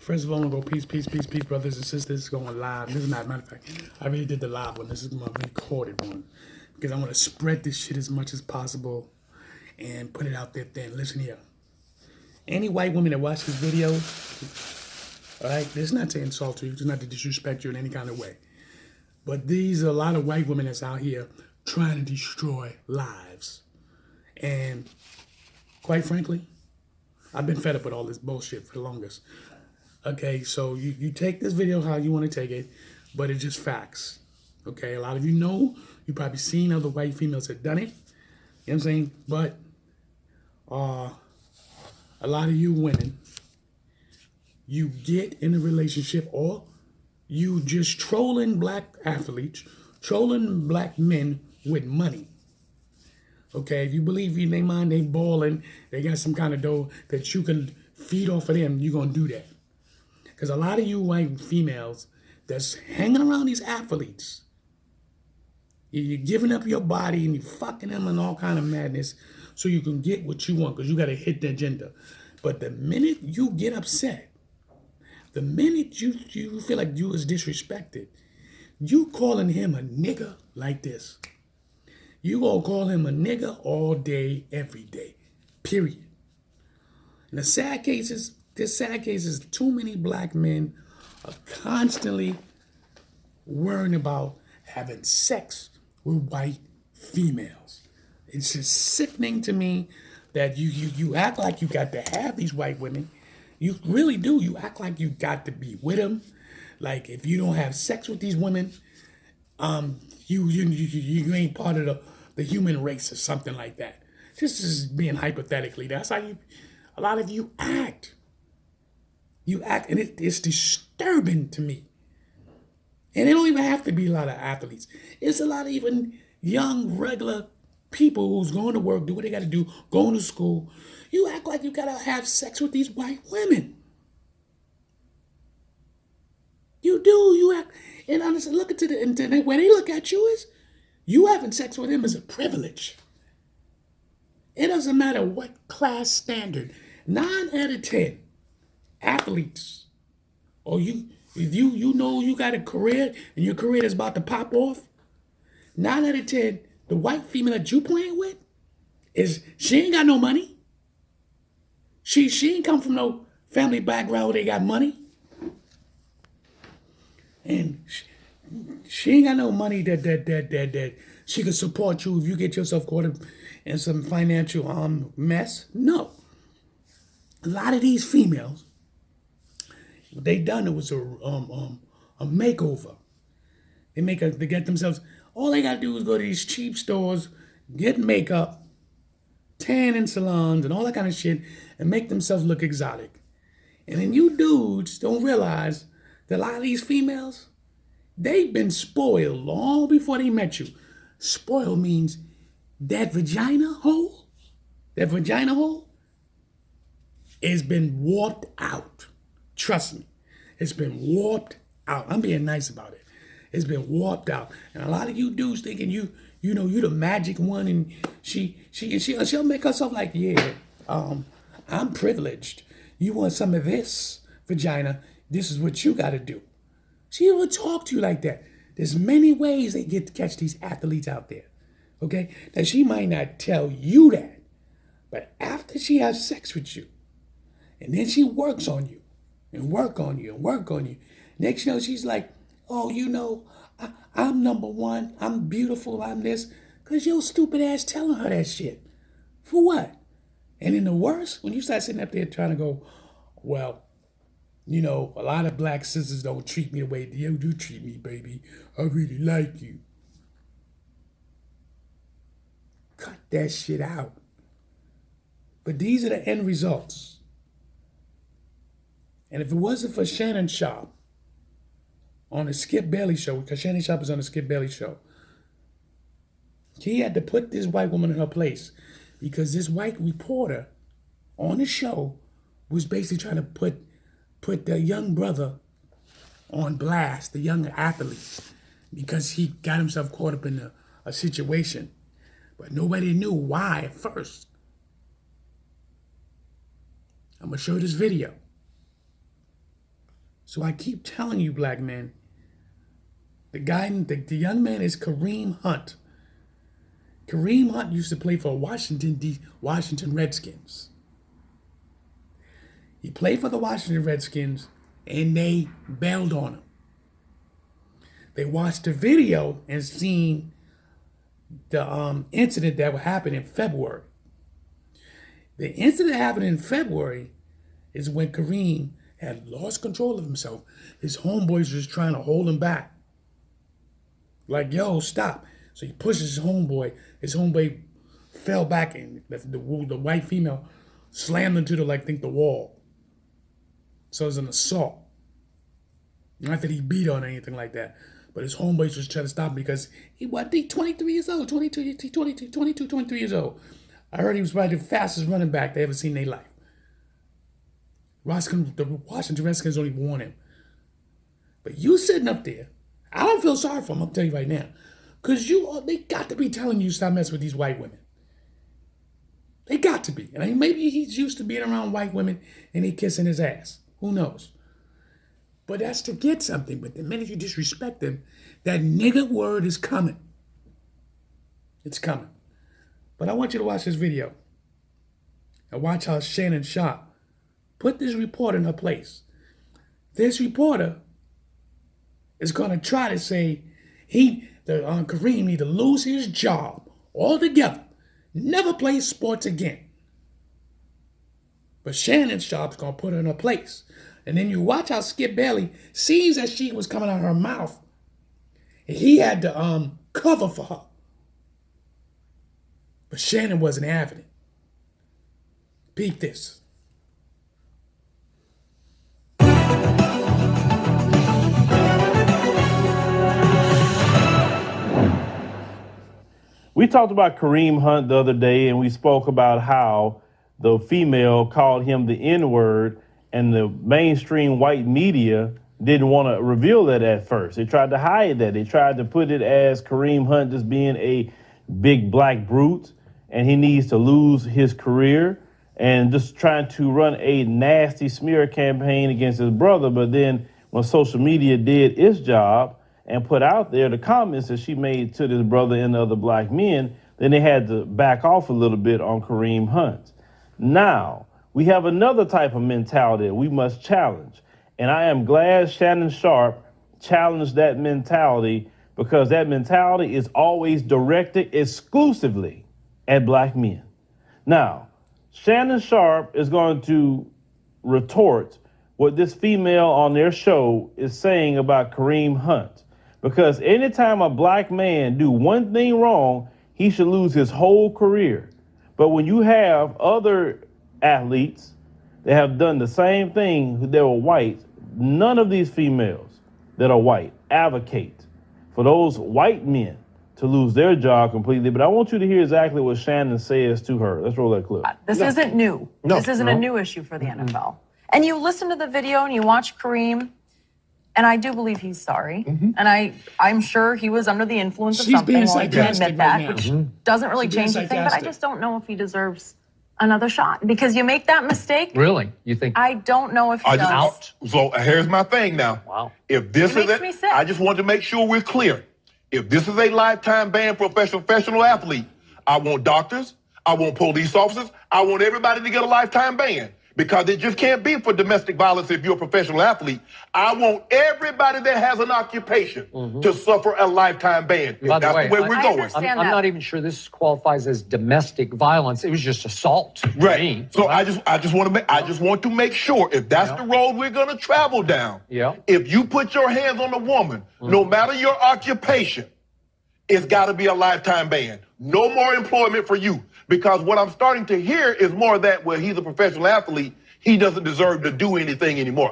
First of all, I'm gonna go peace, peace, peace, peace, brothers and sisters. It's going live. This is not, matter of fact, I already did the live one. This is my recorded one because I want to spread this shit as much as possible and put it out there. Then listen here. Any white women that watch this video, all right, this is not to insult you, it's not to disrespect you in any kind of way. But these are a lot of white women that's out here trying to destroy lives. And quite frankly, I've been fed up with all this bullshit for the longest. Okay, so you take this video how you want to take it, but it's just facts. Okay, a lot of you know, you've probably seen other white females that done it. You know what I'm saying? But a lot of you women, you get in a relationship or you just trolling black athletes, trolling black men with money. Okay, if you believe in their mind, they balling, they got some kind of dough that you can feed off of them, you're going to do that. Because a lot of you white females that's hanging around these athletes, you're giving up your body and you're fucking them and all kind of madness so you can get what you want because you got to hit the agenda. But the minute you get upset, the minute you feel like you was disrespected, you calling him a nigga like this. You gonna call him a nigga all day, every day, period. And the sad case is too many black men are constantly worrying about having sex with white females. It's just sickening to me that you act like you got to have these white women. You really do. You act like you got to be with them. Like if you don't have sex with these women, you ain't part of the human race or something like that. This is being hypothetically. That's how a lot of you act. You act, and it's disturbing to me. And it don't even have to be a lot of athletes. It's a lot of even young, regular people who's going to work, do what they got to do, going to school. You act like you got to have sex with these white women. You do. You act, and honestly, look into the internet. Where they look at you is, you having sex with him is a privilege. It doesn't matter what class standard. 9 out of 10 athletes, or if you know you got a career and your career is about to pop off, 9 out of 10, the white female that you playing with she ain't got no money. She ain't come from no family background where they got money. And she ain't got no money that she could support you if you get yourself caught up in some financial mess. No. A lot of these females, what they done, it was a makeover. They get themselves, all they gotta do is go to these cheap stores, get makeup, tan in salons and all that kind of shit, and make themselves look exotic. And then you dudes don't realize that a lot of these females, they've been spoiled long before they met you. Spoiled means that vagina hole has been warped out. Trust me, it's been warped out. I'm being nice about it. It's been warped out. And a lot of you dudes thinking you the magic one, and she'll make herself like, yeah, I'm privileged. You want some of this vagina, this is what you gotta do. She will talk to you like that. There's many ways they get to catch these athletes out there. Okay? Now she might not tell you that, but after she has sex with you, and then she works on you, and work on you, and work on you. Next you know, she's like, oh, I'm number one, I'm beautiful, I'm this. Because your stupid ass telling her that shit. For what? And in the worst, when you start sitting up there trying to go, well, a lot of black sisters don't treat me the way you do treat me, baby. I really like you. Cut that shit out. But these are the end results. And if it wasn't for Shannon Sharp on the Skip Bailey show, because Shannon Sharp is on the Skip Bailey show, he had to put this white woman in her place because this white reporter on the show was basically trying to put the young brother on blast, the young athlete, because he got himself caught up in a situation. But nobody knew why at first. I'm going to show this video. So I keep telling you, black men, the young man is Kareem Hunt. Kareem Hunt used to play for Washington Redskins. He played for the Washington Redskins, and they bailed on him. They watched the video and seen the incident that happened in February. The incident that happened in February is when Kareem had lost control of himself. His homeboys was trying to hold him back. Like, yo, stop. So he pushes his homeboy. His homeboy fell back, and the white female slammed into the wall. So it was an assault. Not that he beat on or anything like that. But his homeboys was trying to stop him because he 23 years old, 23 years old. I heard he was probably the fastest running back they ever seen in their life. The Washington Redskins don't even want him. But you sitting up there, I don't feel sorry for him, I'll tell you right now. Because they got to be telling you stop messing with these white women. They got to be. And maybe he's used to being around white women and they kissing his ass. Who knows? But that's to get something. But the minute you disrespect them, that nigga word is coming. It's coming. But I want you to watch this video. And watch how Shannon Sharpe put this reporter in her place. This reporter is going to try to say Kareem need to lose his job altogether. Never play sports again. But Shannon Sharpe's going to put her in her place. And then you watch how Skip Bailey sees that she was coming out of her mouth. And he had to cover for her. But Shannon wasn't having it. Peep this. We talked about Kareem Hunt the other day, and we spoke about how the female called him the N-word, and the mainstream white media didn't want to reveal that at first. They tried to hide that. They tried to put it as Kareem Hunt just being a big black brute, and he needs to lose his career, and just trying to run a nasty smear campaign against his brother. But then when social media did its job and put out there the comments that she made to this brother and the other black men, then they had to back off a little bit on Kareem Hunt. Now, we have another type of mentality that we must challenge. And I am glad Shannon Sharpe challenged that mentality, because that mentality is always directed exclusively at black men. Now, Shannon Sharpe is going to retort what this female on their show is saying about Kareem Hunt. Because anytime a black man do one thing wrong, he should lose his whole career. But when you have other athletes that have done the same thing that were white, none of these females that are white advocate for those white men to lose their job completely. But I want you to hear exactly what Shannon says to her. Let's roll that clip. This isn't new. This isn't a new issue for the NFL. And you listen to the video and you watch Kareem, and I do believe he's sorry. And I'm sure he was under the influence of something. Being well, I can sarcastic admit that, right which now. doesn't really change the thing. But I just don't know if he deserves another shot, because you make that mistake. Really? You think? I don't know if he does. So here's my thing now. Wow. If this It is makes me sick. I just want to make sure we're clear. If this is a lifetime ban for a professional athlete, I want doctors, I want police officers, I want everybody to get a lifetime ban. Because it just can't be for domestic violence if you're a professional athlete. I want everybody that has an occupation to suffer a lifetime ban. By the That's way, the way we're I going. understand. I'm not even sure this qualifies as domestic violence. It was just assault. to Right. me. So I just want to make sure, if that's the road we're going to travel down. Yeah. If you put your hands on a woman, no matter your occupation, it's got to be a lifetime ban. No more employment for you. Because what I'm starting to hear is more that, well, he's a professional athlete, he doesn't deserve to do anything anymore.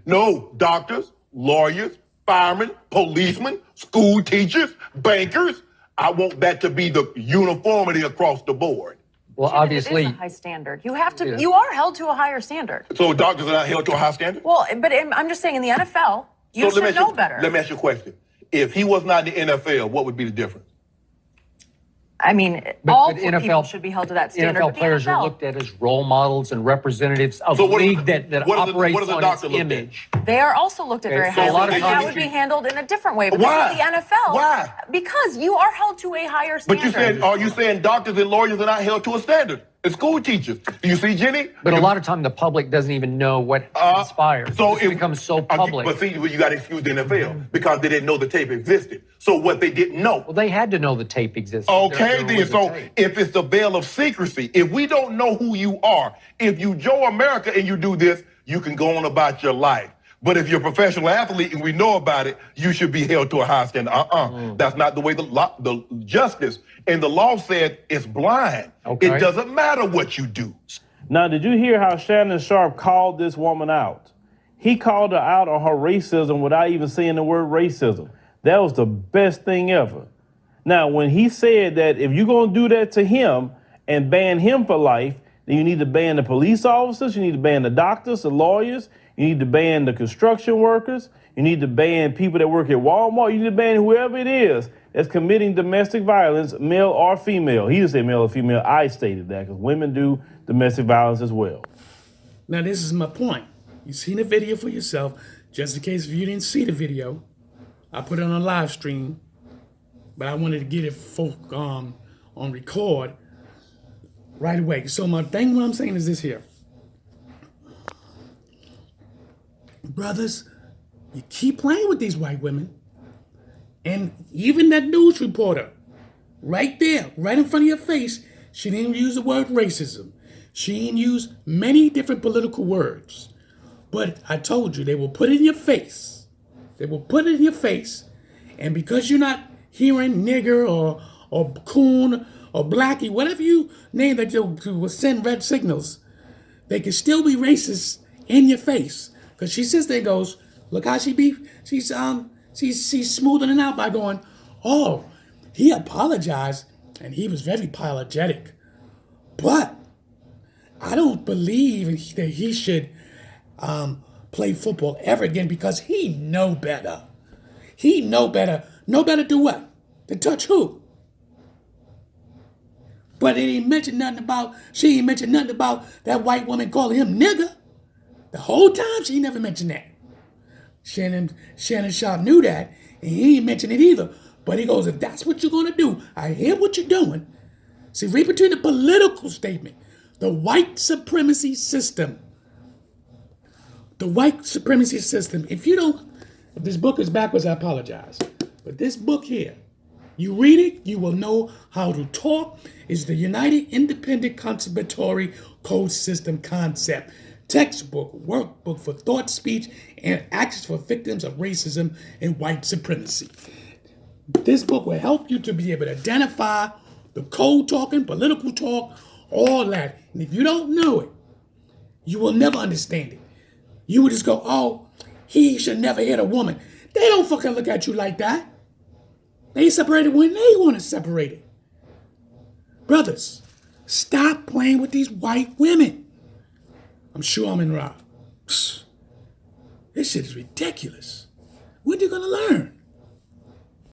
No, doctors, lawyers, firemen, policemen, school teachers, bankers. I want that to be the uniformity across the board. Well, It obviously, is a high standard. You have to. Yeah. You are held to a higher standard. So doctors are not held to a high standard? Well, but I'm just saying, in the NFL, you So let me should ask know better. Let me ask you a question. If he was not in the NFL, what would be the difference? I mean, all people should be held to that standard. NFL but the players are NFL looked at as role models and representatives of So a what are league the- that what are the- operates what are the on doctor its looked at? image. They are also looked at very so a highly, lot of and that times- would be handled in a different way. But Why? this is the NFL. Why? Because you are held to a higher But standard. are you saying doctors and lawyers are not held to a standard? And school teachers. You see, Jenny? But a lot of time the public doesn't even know what inspires. So it becomes so public. But see, you got to excuse the NFL because they didn't know the tape existed. So what they didn't know. Well, they had to know the tape existed. Okay, There then. was a So tape. if it's the veil of secrecy, if we don't know who you are, if you Joe America and you do this, you can go on about your life. But if you're a professional athlete and we know about it, you should be held to a high standard. That's not the way the justice and the law said it's blind. Okay. It doesn't matter what you do. Now, did you hear how Shannon Sharp called this woman out? He called her out on her racism without even saying the word racism. That was the best thing ever. Now, when he said that if you're going to do that to him and ban him for life, then you need to ban the police officers, you need to ban the doctors, the lawyers, you need to ban the construction workers, you need to ban people that work at Walmart, you need to ban whoever it is that's committing domestic violence, male or female. He didn't say male or female, I stated that, because women do domestic violence as well. Now, this is my point. You've seen the video for yourself. Just in case if you didn't see the video, I put it on a live stream, but I wanted to get it on record right away. So what I'm saying is this here. Brothers, you keep playing with these white women. And even that news reporter, right there, right in front of your face, she didn't use the word racism. She didn't use many different political words. But I told you, they will put it in your face. They will put it in your face. And because you're not hearing nigger or coon or blackie, whatever you name that you will send red signals, they can still be racist in your face. Because she sits there and goes, look how she's smoothing it out by going, oh, he apologized and he was very apologetic. But I don't believe that he should play football ever again because he know better. He know better. Know better to what? To touch who? But she ain't mentioned nothing about that white woman calling him nigger. The whole time she never mentioned that. Shannon Sharp knew that, and he didn't mention it either. But he goes, if that's what you're going to do, I hear what you're doing. See, read between the political statement, the white supremacy system. The white supremacy system. If this book is backwards, I apologize. But this book here, you read it, you will know how to talk. It's the United Independent Conservatory Code System concept. Textbook, workbook for thought, speech, and actions for victims of racism and white supremacy. This book will help you to be able to identify the code talking, political talk, all that. And if you don't know it, you will never understand it. You would just go, oh, he should never hit a woman. They don't fucking look at you like that. They separate it when they want to separate it. Brothers, stop playing with these white women. I'm sure I'm in Ra. This shit is ridiculous. When are you gonna learn?